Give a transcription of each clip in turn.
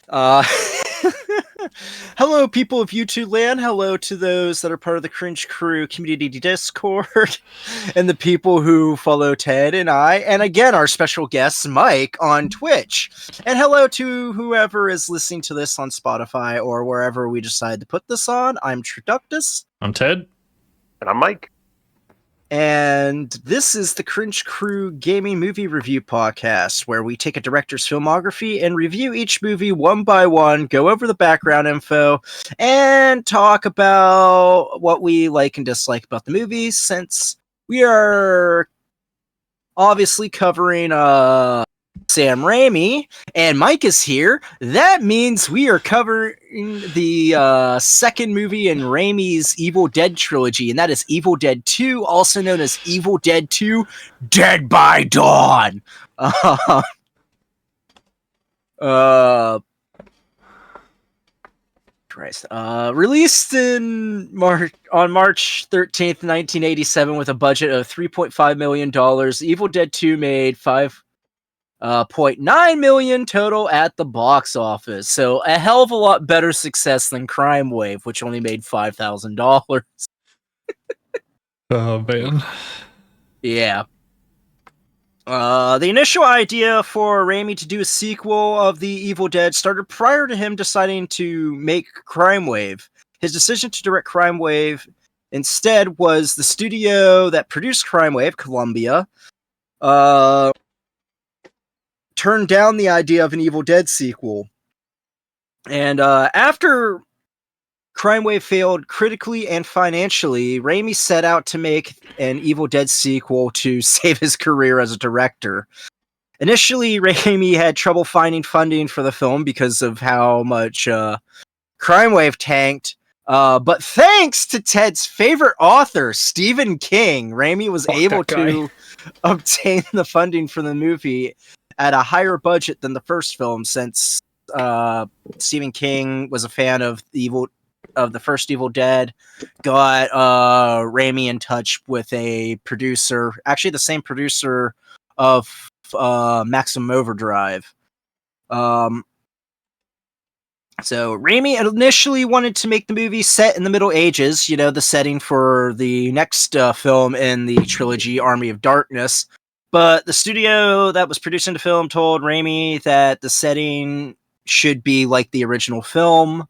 Uh, hello, people of YouTube land. Hello to those that are part of the Cringe Crew community Discord, and the people who follow Ted and I, and again, our special guest, Mike, on Twitch. And hello to whoever is listening to this on Spotify or wherever we decide to put this on. I'm Traductus. I'm Ted. And I'm Mike. And this is the Cringe Crew Gaming Movie Review Podcast, where we take a director's filmography and review each movie one by one, go over the background info, and talk about what we like and dislike about the movies, since we are obviously covering Sam Raimi, and Mike is here. That means we are covering the second movie in Raimi's Evil Dead trilogy, and that is Evil Dead 2, also known as Evil Dead 2 Dead by Dawn. Released on March 13th, 1987 with a budget of $3.5 million. Evil Dead 2 made $5.9 million total at the box office. So a hell of a lot better success than Crime Wave, which only made $5,000. Oh, man. Yeah. The initial idea for Raimi to do a sequel of The Evil Dead started prior to him deciding to make Crime Wave. His decision to direct Crime Wave instead was the studio that produced Crime Wave, Columbia, turned down the idea of an Evil Dead sequel. And after Crime Wave failed critically and financially, Raimi set out to make an Evil Dead sequel to save his career as a director. Initially, Raimi had trouble finding funding for the film because of how much Crime Wave tanked. But thanks to Ted's favorite author, Stephen King, Raimi was able to obtain the funding for the movie at a higher budget than the first film, since Stephen King was a fan of the first Evil Dead, got Raimi in touch with a producer, actually the same producer of Maximum Overdrive. So Raimi initially wanted to make the movie set in the Middle Ages, the setting for the next film in the trilogy, Army of Darkness. But the studio that was producing the film told Raimi that the setting should be like the original film.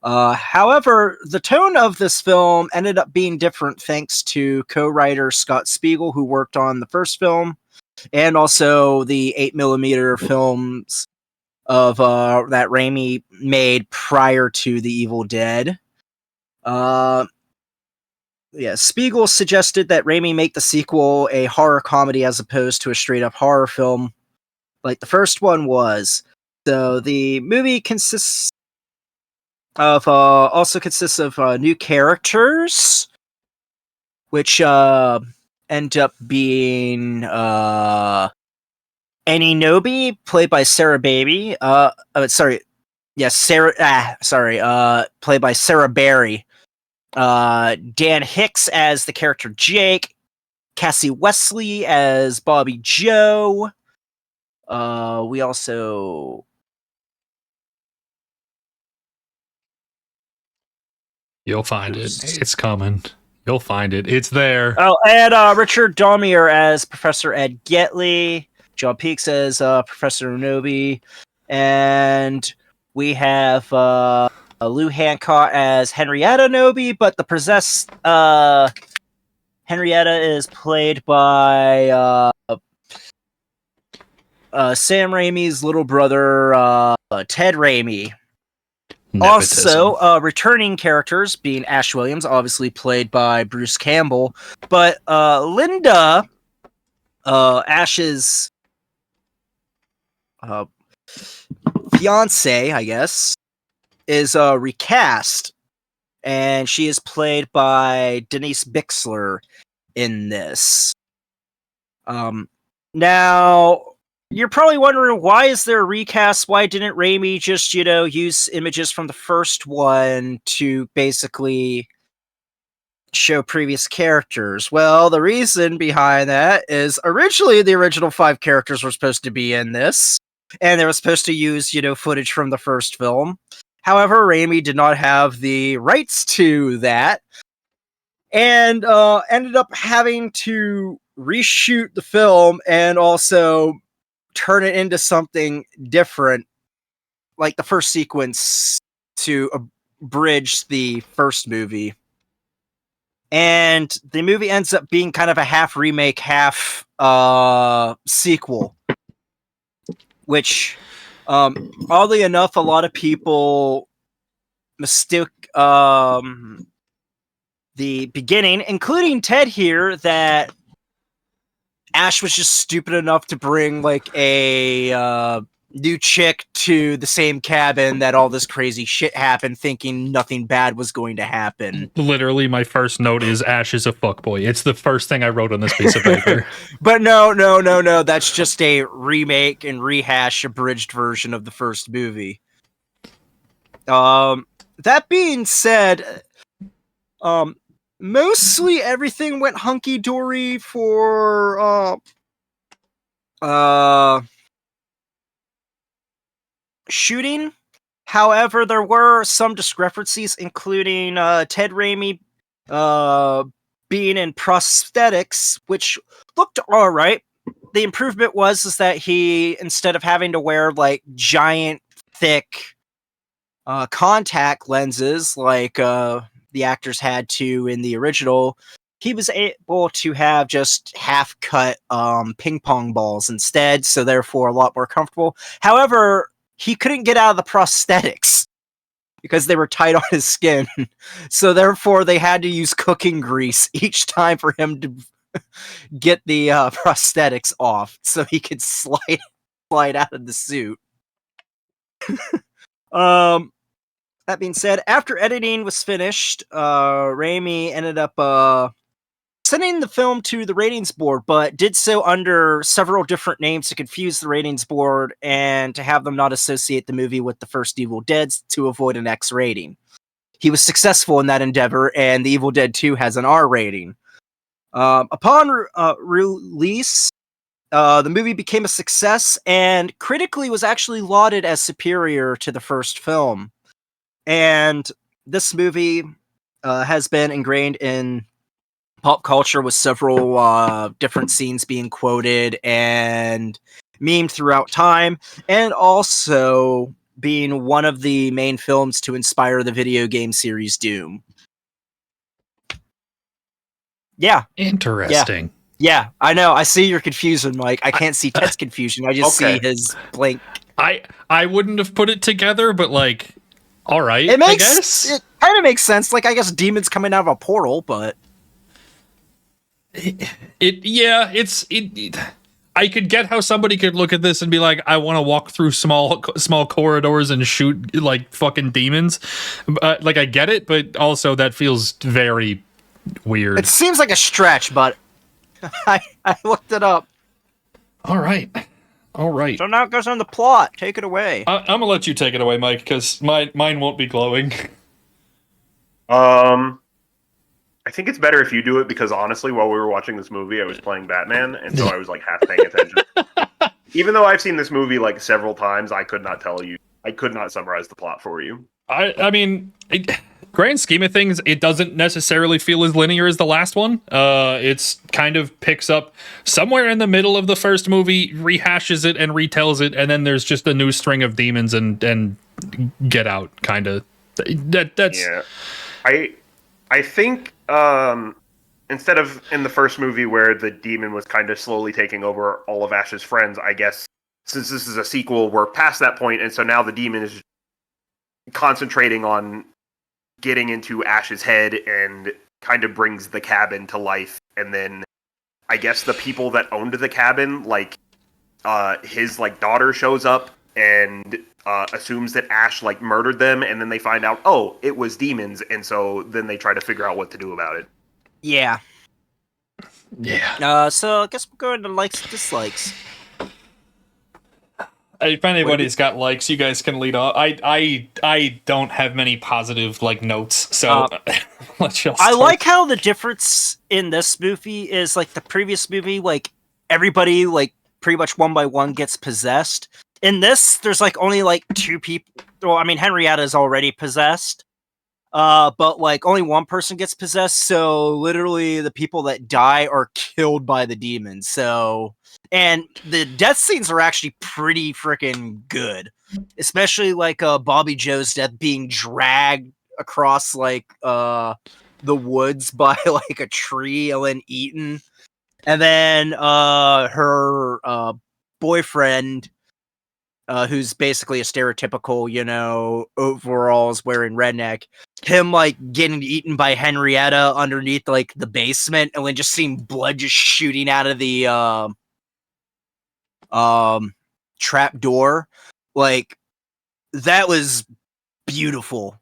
However, the tone of this film ended up being different thanks to co-writer Scott Spiegel, who worked on the first film, and also the 8mm films of that Raimi made prior to The Evil Dead. Spiegel suggested that Raimi make the sequel a horror comedy as opposed to a straight-up horror film, like the first one was. So the movie consists of new characters, which end up being Annie Nobe, played by Sarah Baby. Played by Sarah Berry. Dan Hicks as the character Jake. Cassie Wesley as Bobby Joe. We also... You'll find it. It's coming. You'll find it. It's there. Oh, and Richard Dahmer as Professor Ed Getley. John Peaks as Professor Nobe. And we have Lou Hancock as Henrietta Nobe, but the possessed Henrietta is played by Sam Raimi's little brother, Ted Raimi. Nepotism. Also, returning characters being Ash Williams, obviously played by Bruce Campbell, but Linda, Ash's fiance, I guess, is recast, and she is played by Denise Bixler in this. Now, you're probably wondering, why is there a recast? Why didn't Raimi just, use images from the first one to basically show previous characters? Well, the reason behind that is originally the original 5 characters were supposed to be in this. and they were supposed to use, footage from the first film. However, Raimi did not have the rights to that, and ended up having to reshoot the film and also turn it into something different, like the first sequence, to abridge the first movie. And the movie ends up being kind of a half remake, half sequel, which, oddly enough, a lot of people mistook the beginning, including Ted here, that Ash was just stupid enough to bring like a new chick to the same cabin that all this crazy shit happened, thinking nothing bad was going to happen. Literally, my first note is Ash is a fuckboy. It's the first thing I wrote on this piece of paper. But no. That's just a remake and rehash, abridged version of the first movie. That being said, mostly everything went hunky-dory for shooting. However, there were some discrepancies, including Ted Raimi being in prosthetics, which looked all right. The improvement was that he, instead of having to wear like giant, thick contact lenses like the actors had to in the original, he was able to have just half-cut ping pong balls instead, so therefore a lot more comfortable. However, he couldn't get out of the prosthetics because they were tight on his skin, so therefore they had to use cooking grease each time for him to get the prosthetics off so he could slide out of the suit. That being said, after editing was finished, Raimi ended up sending the film to the ratings board, but did so under several different names to confuse the ratings board and to have them not associate the movie with the first Evil Dead to avoid an X rating. He was successful in that endeavor, and the Evil Dead 2 has an R rating. Upon release, the movie became a success and critically was actually lauded as superior to the first film. And this movie has been ingrained in pop culture with several different scenes being quoted and memed throughout time, and also being one of the main films to inspire the video game series Doom. Yeah. Interesting. Yeah, I know. I see your confusion, Mike. I can't see Ted's confusion. I just see his blank. I wouldn't have put it together, but like, all right, It I guess. It kind of makes sense. Like, I guess demons coming out of a portal, but I could get how somebody could look at this and be like, I want to walk through small corridors and shoot like fucking demons. Like, I get it, but also that feels very weird. It seems like a stretch, but I looked it up. All right. So now it goes on the plot. Take it away. I'm gonna let you take it away, Mike, because mine won't be glowing. I think it's better if you do it, because honestly, while we were watching this movie, I was playing Batman, and so I was like half paying attention. Even though I've seen this movie like several times, I could not summarize the plot for you. I mean, grand scheme of things, it doesn't necessarily feel as linear as the last one. It's kind of picks up somewhere in the middle of the first movie, rehashes it and retells it, and then there's just a new string of demons and Get Out, kind of. That's yeah. I think instead of in the first movie where the demon was kind of slowly taking over all of Ash's friends, I guess since this is a sequel, we're past that point, and so now the demon is concentrating on getting into Ash's head and kind of brings the cabin to life. And then I guess the people that owned the cabin, like his like daughter shows up and assumes that Ash like murdered them, and then they find out, oh, it was demons, and so then they try to figure out what to do about it. Yeah. So I guess we'll go into likes and dislikes. If anybody's got likes, you guys can lead off. I don't have many positive like notes, so let's just. I like how the difference in this movie is like the previous movie, like everybody like pretty much one by one gets possessed. in this, there's like only like two people. Well, I mean, Henrietta is already possessed. But like only one person gets possessed, so literally the people that die are killed by the demons. So, and the death scenes are actually pretty freaking good, especially like Bobby Joe's death being dragged across like the woods by like a tree and then eaten, and then her boyfriend, who's basically a stereotypical, overalls wearing redneck, him like getting eaten by Henrietta underneath like the basement, and then just seeing blood just shooting out of the trap door. Like, that was beautiful.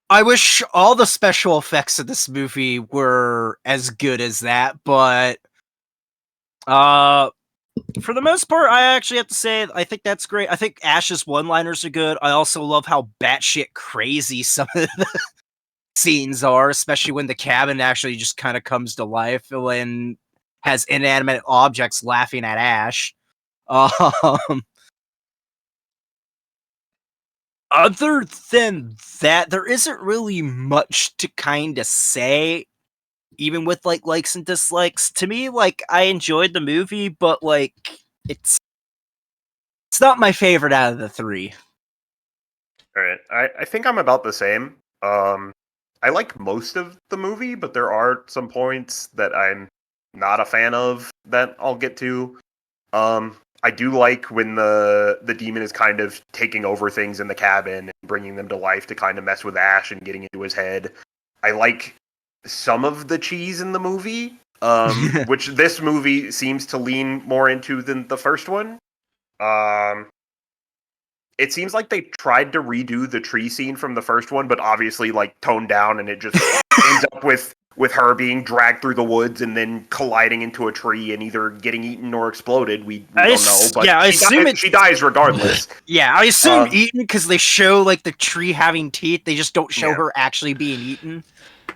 I wish all the special effects of this movie were as good as that, but for the most part, I actually have to say I think that's great. I think Ash's one-liners are good. I also love how batshit crazy some of the scenes are, especially when the cabin actually just kind of comes to life and has inanimate objects laughing at Ash. Other than that, there isn't really much to kind of say, even with like likes and dislikes. To me, like, I enjoyed the movie, but like it's not my favorite out of the three. All right, I think I'm about the same. I like most of the movie, but there are some points that I'm not a fan of that I'll get to. I do like when the demon is kind of taking over things in the cabin and bringing them to life to kind of mess with Ash and getting into his head. I like some of the cheese in the movie, which this movie seems to lean more into than the first one. It seems like they tried to redo the tree scene from the first one, but obviously like toned down, and it just ends up with her being dragged through the woods and then colliding into a tree and either getting eaten or exploded. We don't know, but yeah, she dies regardless. Yeah, I assume eaten because they show like the tree having teeth. They just don't show her actually being eaten.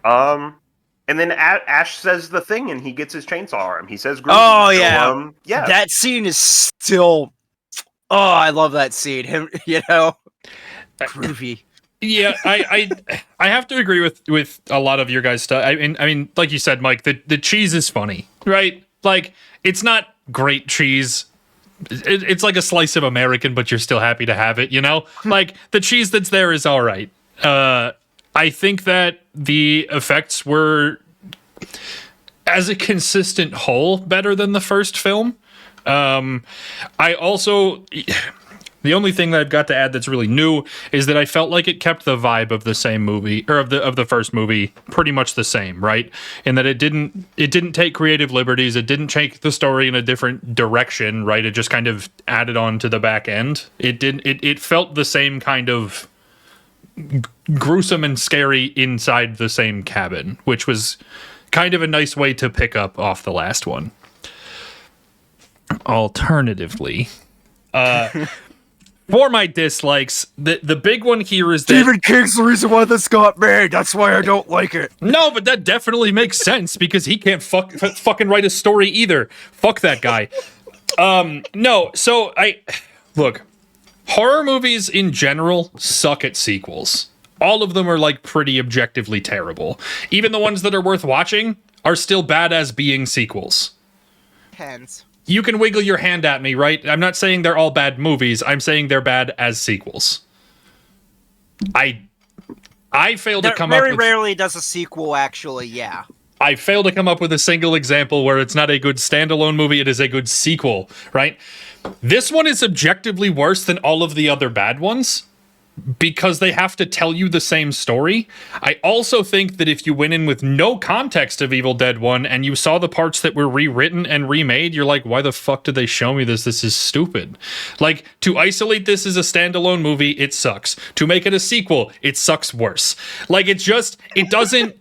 And then Ash says the thing, and he gets his chainsaw arm. He says, "Groovy." "Oh So, yeah, that scene is still. Oh, I love that scene. Him, groovy." Yeah, I have to agree with a lot of your guys' stuff. I mean, like you said, Mike, the cheese is funny, right? Like, it's not great cheese. It's like a slice of American, but you're still happy to have it, Like, the cheese that's there is all right. I think that the effects were, as a consistent whole, better than the first film. I also, the only thing that I've got to add that's really new is that I felt like it kept the vibe of the same movie, or of the first movie, pretty much the same, right? In that it didn't take creative liberties, it didn't take the story in a different direction, right? It just kind of added on to the back end. It felt the same kind of gruesome and scary inside the same cabin, which was kind of a nice way to pick up off the last one. Alternatively, for my dislikes, the big one here is that Stephen King's the reason why this got made. That's why I don't like it. No, but that definitely makes sense because he can't fucking write a story either. Fuck that guy. No, so look, horror movies in general suck at sequels. All of them are like pretty objectively terrible. Even the ones that are worth watching are still bad as being sequels. Depends. You can wiggle your hand at me, right? I'm not saying they're all bad movies. I'm saying they're bad as sequels. I fail to come up with... Very rarely does a sequel actually, yeah. I fail to come up with a single example where it's not a good standalone movie, it is a good sequel, right? This one is objectively worse than all of the other bad ones because they have to tell you the same story. I also think that if you went in with no context of Evil Dead 1 and you saw the parts that were rewritten and remade, you're like, why the fuck did they show me this? This is stupid. Like, to isolate this as a standalone movie, it sucks. To make it a sequel, it sucks worse. Like, it doesn't...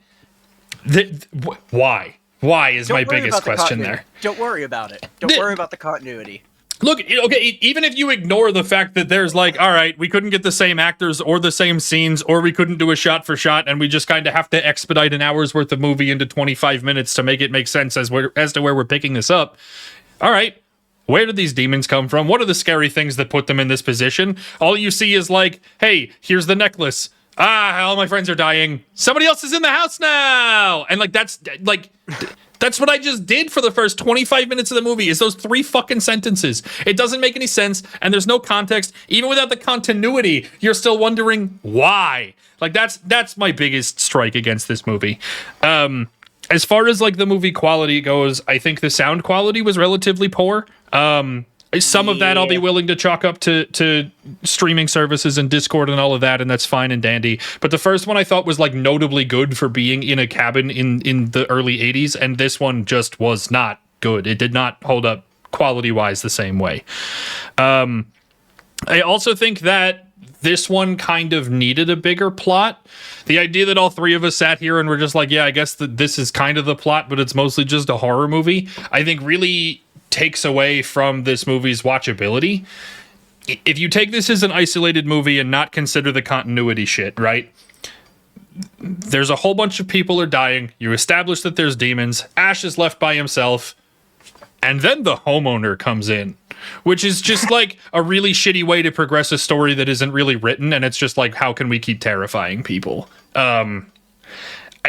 Why? Why is my biggest question there. Don't worry about it. Don't worry about the continuity. Look, okay, even if you ignore the fact that there's like, all right, we couldn't get the same actors or the same scenes, or we couldn't do a shot for shot, and we just kind of have to expedite an hour's worth of movie into 25 minutes to make it make sense as to where we're picking this up. All right, Where did these demons come from? What are the scary things that put them in this position? All you see is like, hey, here's the necklace. All my friends are dying. Somebody else is in the house now. And like, that's what I just did for the first 25 minutes of the movie is those 3 fucking sentences. It doesn't make any sense, and there's no context. Even without the continuity, you're still wondering why. Like, that's my biggest strike against this movie. As far as like the movie quality goes, I think the sound quality was relatively poor. Some of that I'll be willing to chalk up to streaming services and Discord and all of that, and that's fine and dandy. But the first one I thought was like notably good for being in a cabin in the early 80s, and this one just was not good. It did not hold up quality-wise the same way. I also think that this one kind of needed a bigger plot. The idea that all 3 of us sat here and were just like, yeah, I guess that this is kind of the plot, but it's mostly just a horror movie, I think really takes away from this movie's watchability. If you take this as an isolated movie and not consider the continuity shit, right? There's a whole bunch of people are dying. You establish that there's demons. Ash is left by himself. And then the homeowner comes in, which is just like a really shitty way to progress a story that isn't really written. And it's just like, how can we keep terrifying people?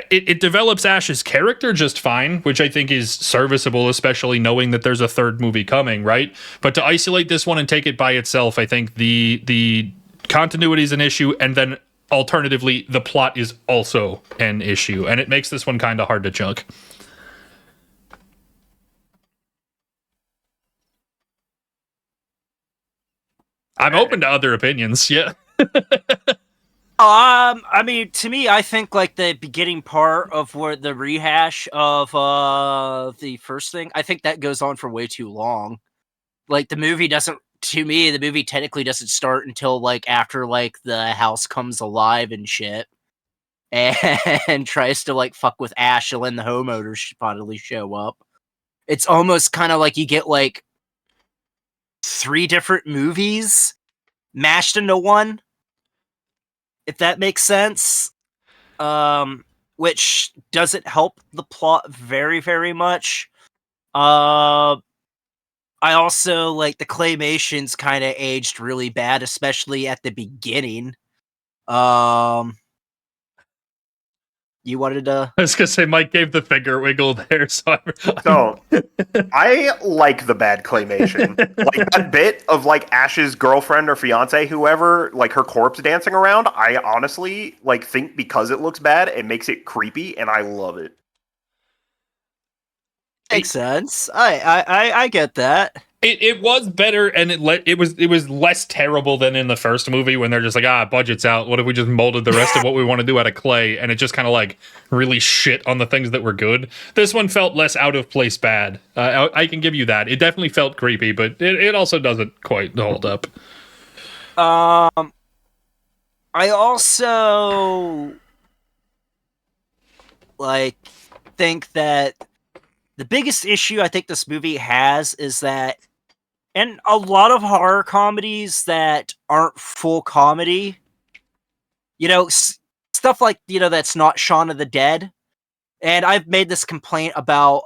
It develops Ash's character just fine, which I think is serviceable, especially knowing that there's a 3rd movie coming, right? But to isolate this one and take it by itself, I think the continuity is an issue, and then alternatively, the plot is also an issue, and it makes this one kind of hard to chunk. I'm open to other opinions, yeah. I mean, to me, I think like the beginning part of where the rehash of the first thing, I think that goes on for way too long. Like the movie technically doesn't start until like after like the house comes alive and shit, and tries to like fuck with Ash, and then the homeowners finally show up. It's almost kind of like you get like 3 different movies mashed into one, if that makes sense, which doesn't help the plot very, very much. I also like the claymations kind of aged really bad, especially at the beginning. You wanted to? I was gonna say Mike gave the finger wiggle there, so I like the bad claymation. Like that bit of like Ash's girlfriend or fiance, whoever, like her corpse dancing around. I honestly like think because it looks bad, it makes it creepy, and I love it. Makes sense. I get that. It was better, and it was less terrible than in the first movie when they're just like, budget's out. What if we just molded the rest of what we want to do out of clay? And it just kind of like really shit on the things that were good. This one felt less out of place bad. I can give you that. It definitely felt creepy, but it also doesn't quite hold up. I also like think that the biggest issue I think this movie has is that, and a lot of horror comedies that aren't full comedy, stuff like, that's not Shaun of the Dead. And I've made this complaint about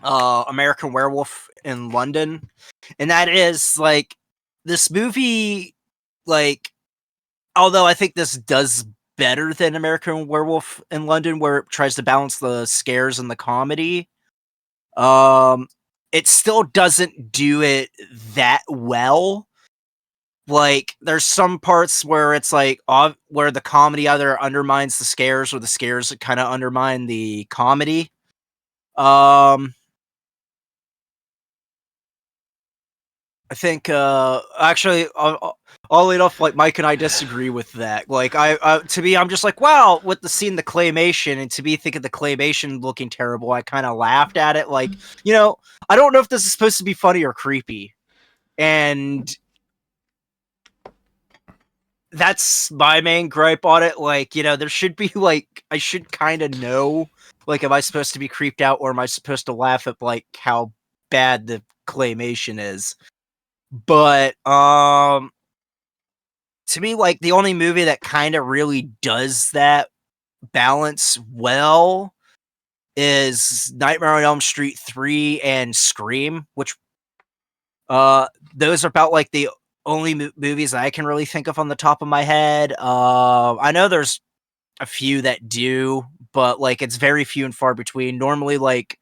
American Werewolf in London. And that is like this movie, like, although I think this does better than American Werewolf in London, where it tries to balance the scares and the comedy, it still doesn't do it that well. Like, there's some parts where it's like where the comedy either undermines the scares or the scares kind of undermine the comedy. I think actually, oddly enough, like Mike and I disagree with that. Like, to me, I'm just like, wow, with the scene, the claymation, and to me, thinking the claymation looking terrible, I kind of laughed at it. Like, I don't know if this is supposed to be funny or creepy, and that's my main gripe on it. Like, there should be like, I should kind of know, like, am I supposed to be creeped out, or am I supposed to laugh at like how bad the claymation is? But to me, like, the only movie that kind of really does that balance well is Nightmare on Elm Street 3 and Scream, which those are about like the only movies I can really think of on the top of my head. I know there's a few that do, but like it's very few and far between. Normally, like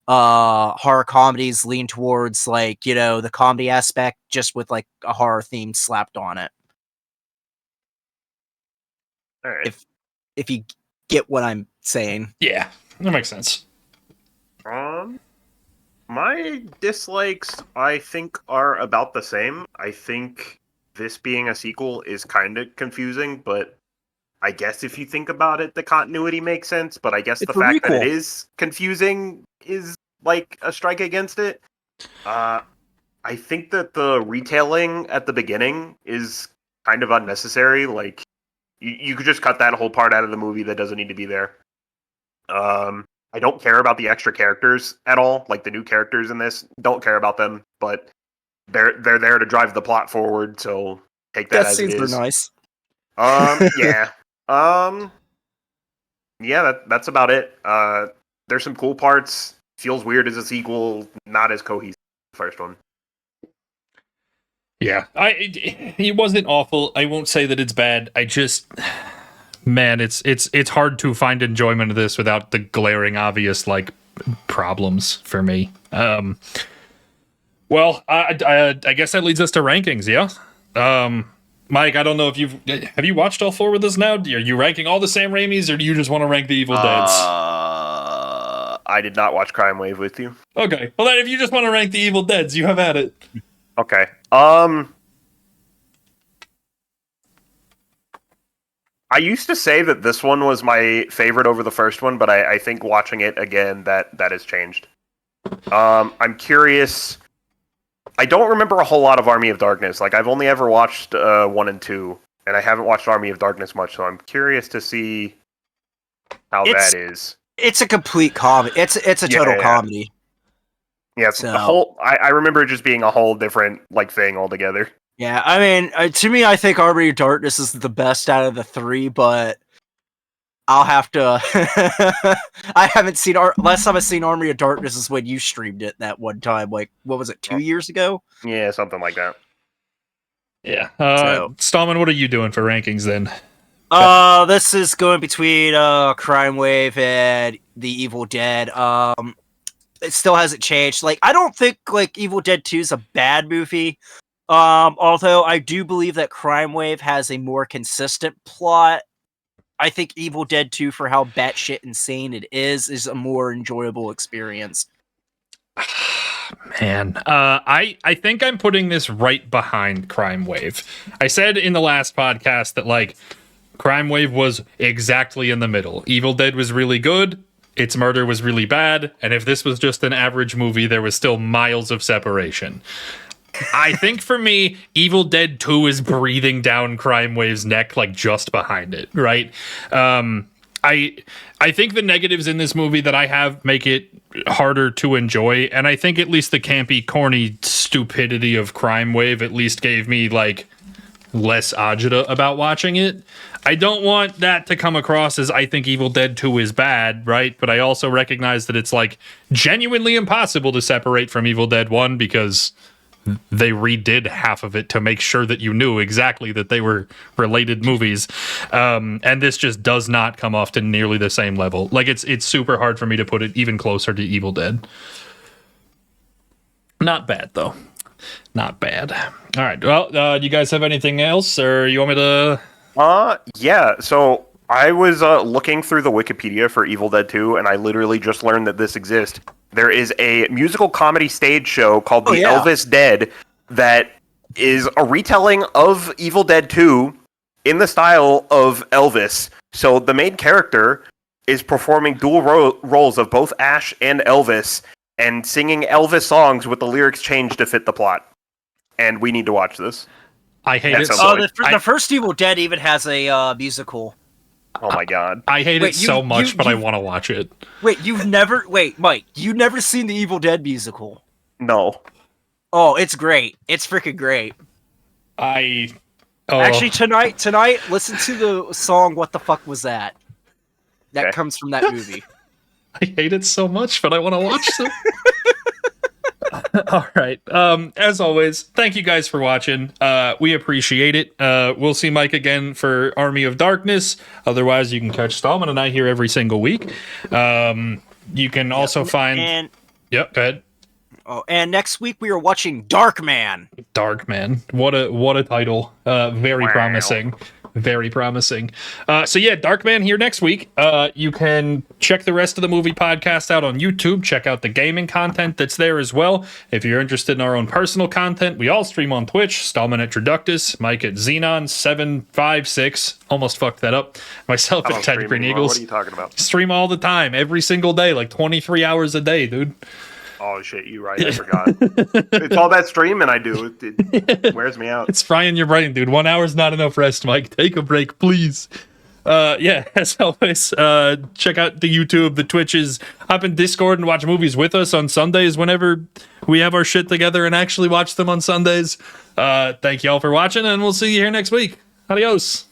horror comedies lean towards like, you know, the comedy aspect just with like a horror theme slapped on it. All right. If you get what I'm saying. Yeah, that makes sense. My dislikes, I think, are about the same. I think this being a sequel is kind of confusing, but I guess if you think about it, the continuity makes sense. But I guess It's the a fact that it requel. is confusing is like a strike against it. I think that the retailing at the beginning is kind of unnecessary. Like, you could just cut that whole part out of the movie that doesn't need to be there. I don't care about the extra characters at all. Like the new characters in this, don't care about them, but they're there to drive the plot forward. So take that Death as it scenes are is. nice. Yeah. Yeah. That's about it. There's some cool parts. Feels weird as a sequel, not as cohesive as the first one. Yeah, it wasn't awful. I won't say that it's bad. I just, man, it's hard to find enjoyment of this without the glaring obvious like problems for me. Well, I guess that leads us to rankings. Yeah. Mike, I don't know if have you watched all four with us now? Are you ranking all the Sam Raimis, or do you just want to rank the Evil Deads? I did not watch Crime Wave with you. Okay, well then, if you just want to rank the Evil Deads, you have at it. Okay. I used to say that this one was my favorite over the first one, but I think watching it again, that has changed. I'm curious. I don't remember a whole lot of Army of Darkness. Like, I've only ever watched 1 and 2, and I haven't watched Army of Darkness much, so I'm curious to see how that is. It's a complete comedy. It's a total comedy. Yeah, it's a whole. I remember it just being a whole different like thing altogether. Yeah, I mean, to me, I think Army of Darkness is the best out of the three, but I'll have to. I haven't seen. Last time I seen Army of Darkness is when you streamed it that one time. Like, what was it, 2 years ago? Yeah, something like that. Yeah. Stallman, what are you doing for rankings then? This is going between Crime Wave and The Evil Dead. It still hasn't changed. Like, I don't think like Evil Dead 2 is a bad movie. Although I do believe that Crime Wave has a more consistent plot. I think Evil Dead 2, for how batshit insane it is a more enjoyable experience. Man, I think I'm putting this right behind Crime Wave. I said in the last podcast that like Crime Wave was exactly in the middle. Evil Dead was really good. Its murder was really bad. And if this was just an average movie, there was still miles of separation. I think for me, Evil Dead 2 is breathing down Crime Wave's neck, like just behind it, right? I think the negatives in this movie that I have make it harder to enjoy, and I think at least the campy, corny stupidity of Crime Wave at least gave me like less agita about watching it. I don't want that to come across as I think Evil Dead 2 is bad, right? But I also recognize that it's like genuinely impossible to separate from Evil Dead 1 because they redid half of it to make sure that you knew exactly that they were related movies. And this just does not come off to nearly the same level. Like it's super hard for me to put it even closer to Evil Dead. Not bad though. Not bad. All right. Well, do you guys have anything else, or you want me to? Yeah. So I was looking through the Wikipedia for Evil Dead 2, and I literally just learned that this exists. There is a musical comedy stage show called The Elvis Dead that is a retelling of Evil Dead 2 in the style of Elvis. So the main character is performing dual roles of both Ash and Elvis and singing Elvis songs with the lyrics changed to fit the plot. And we need to watch this. I hate it. The first Evil Dead even has a musical. Oh my god. I hate it so much, but I want to watch it. Wait, Mike, you've never seen the Evil Dead musical? No. Oh, it's great. It's freaking great. Actually, tonight, listen to the song "What the Fuck Was That?" That comes from that movie. I hate it so much, but I want to watch them. All right. As always, thank you guys for watching. We appreciate it. We'll see Mike again for Army of Darkness. Otherwise, you can catch Stallman and I here every single week. You can also find. Yep. Go ahead. Oh, and next week we are watching Darkman. Darkman. What a title. Very promising. Very promising. So yeah, Darkman here next week. You can check the rest of the movie podcast out on YouTube. Check out the gaming content that's there as well. If you're interested in our own personal content, we all stream on Twitch. Stallman at Traductus, Mike at Xenon756. Almost fucked that up. Myself at Ted Green Eagles. What are you talking about? Stream all the time, every single day, like 23 hours a day, dude. Oh shit, you right. I forgot. It's all that streaming I do. It wears me out. It's frying your brain, dude. 1 hour's not enough rest, Mike. Take a break, please. Yeah, as always, check out the YouTube, the Twitches. Hop in Discord and watch movies with us on Sundays whenever we have our shit together and actually watch them on Sundays. Thank you all for watching, and we'll see you here next week. Adios.